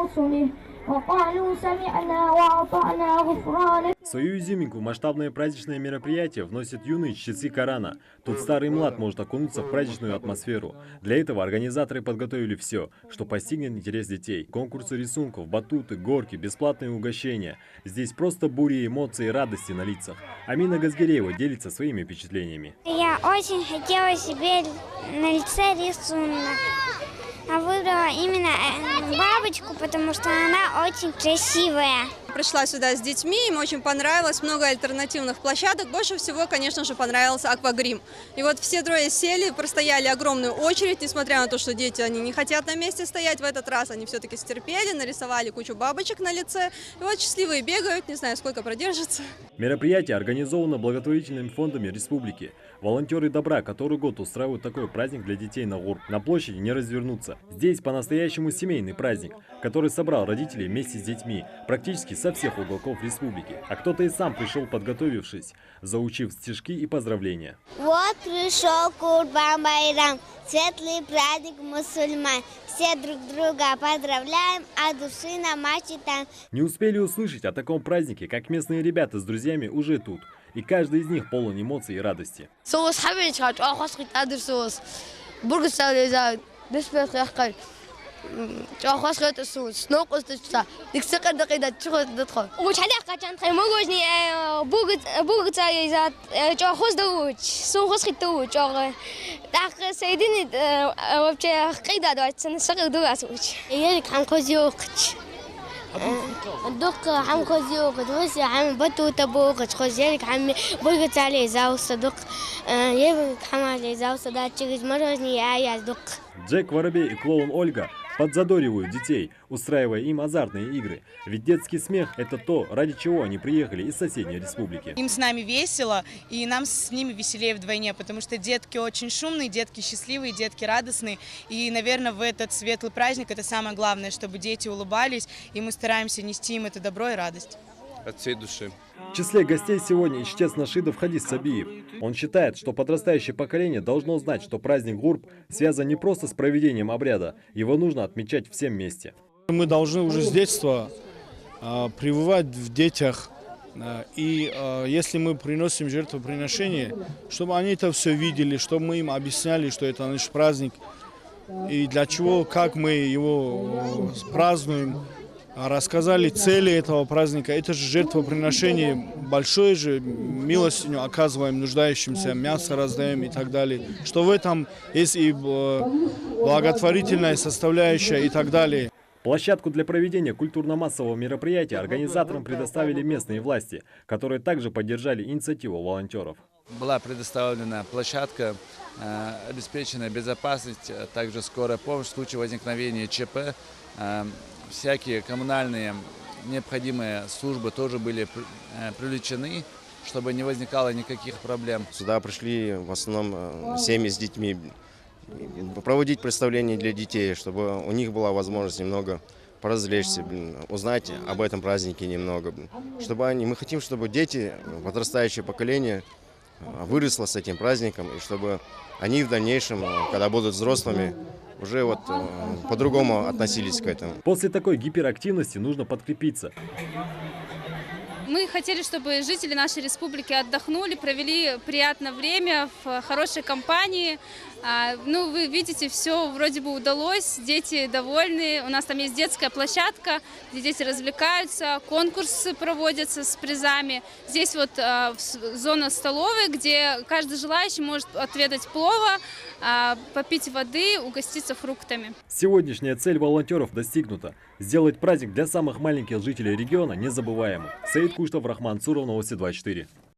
رسله وقالوا سمعنا وأطعنا غفرانك. Свою изюминку в масштабное праздничное мероприятие вносят юные чтецы Корана. Тут старый и млад может окунуться в праздничную атмосферу. Для этого организаторы подготовили все, что постигнет интерес детей. Конкурсы рисунков, батуты, горки, бесплатные угощения. Здесь просто буря эмоций и радости на лицах. Амина Газгиреева делится своими впечатлениями. Я очень хотела себе на лице рисунок. А выбрала именно бабочку, потому что она очень красивая. Пришла сюда с детьми, им очень понравилось, много альтернативных площадок. Больше всего, конечно же, понравился аквагрим. И вот все трое сели, простояли огромную очередь, несмотря на то, что дети они не хотят на месте стоять. В этот раз они все-таки стерпели, нарисовали кучу бабочек на лице. И вот счастливые бегают, не знаю, сколько продержатся. Мероприятие организовано благотворительными фондами республики. Волонтеры добра который год устраивают такой праздник для детей на Гурб. На площади не развернуться. Здесь по-настоящему семейный праздник, который собрал родителей вместе с детьми, практически со всех уголков республики. А кто-то и сам пришел, подготовившись, заучив стишки и поздравления. Вот пришел Курбан-Байрам, светлый праздник мусульман. Все друг друга поздравляем, а души намачитаем. Не успели услышать о таком празднике, как местные ребята с друзьями уже тут. И каждый из них полон эмоций и радости. دوك عم خزيوك دوسي عم بتو تبوك خزيك عم بوجت عليه زاو صدق يبك حمالي زاو صدق تيجي مرة يا دوك. Джек Воробей и клоун Ольга подзадоривают детей, устраивая им азартные игры. Ведь детский смех – это то, ради чего они приехали из соседней республики. Им с нами весело, и нам с ними веселее вдвойне, потому что детки очень шумные, детки счастливые, детки радостные. И, наверное, в этот светлый праздник это самое главное, чтобы дети улыбались, и мы стараемся нести им это добро и радость. От всей души. В числе гостей сегодня и чтец Нашидов Хадис Сабиев. Он считает, что подрастающее поколение должно знать, что праздник Гурб связан не просто с проведением обряда, его нужно отмечать всем вместе. Мы должны уже с детства прививать в детях, и если мы приносим жертвоприношение, чтобы они это все видели, чтобы мы им объясняли, что это наш праздник, и для чего, как мы его празднуем. Рассказали цели этого праздника. Это же жертвоприношение большое же, милостыню оказываем нуждающимся, мясо раздаем и так далее. Что в этом есть и благотворительная составляющая и так далее. Площадку для проведения культурно-массового мероприятия организаторам предоставили местные власти, которые также поддержали инициативу волонтеров. Была предоставлена площадка, обеспечена безопасность, также скорая помощь в случае возникновения ЧП. Всякие коммунальные необходимые службы тоже были привлечены, чтобы не возникало никаких проблем. Сюда пришли в основном семьи с детьми, проводить представления для детей, чтобы у них была возможность немного поразвлечься, узнать об этом празднике немного. Мы хотим, чтобы дети, подрастающее поколение, выросло с этим праздником, и чтобы они в дальнейшем, когда будут взрослыми, уже по-другому относились к этому. После такой гиперактивности нужно подкрепиться. Мы хотели, чтобы жители нашей республики отдохнули, провели приятное время в хорошей компании. Ну, вы видите, все вроде бы удалось, дети довольны. У нас там есть детская площадка, где дети развлекаются, конкурсы проводятся с призами. Здесь вот зона столовой, где каждый желающий может отведать плова, попить воды, угоститься фруктами. Сегодняшняя цель волонтеров достигнута. Сделать праздник для самых маленьких жителей региона незабываемым. Саид Куштов, Рахман Цуров, Новости 24.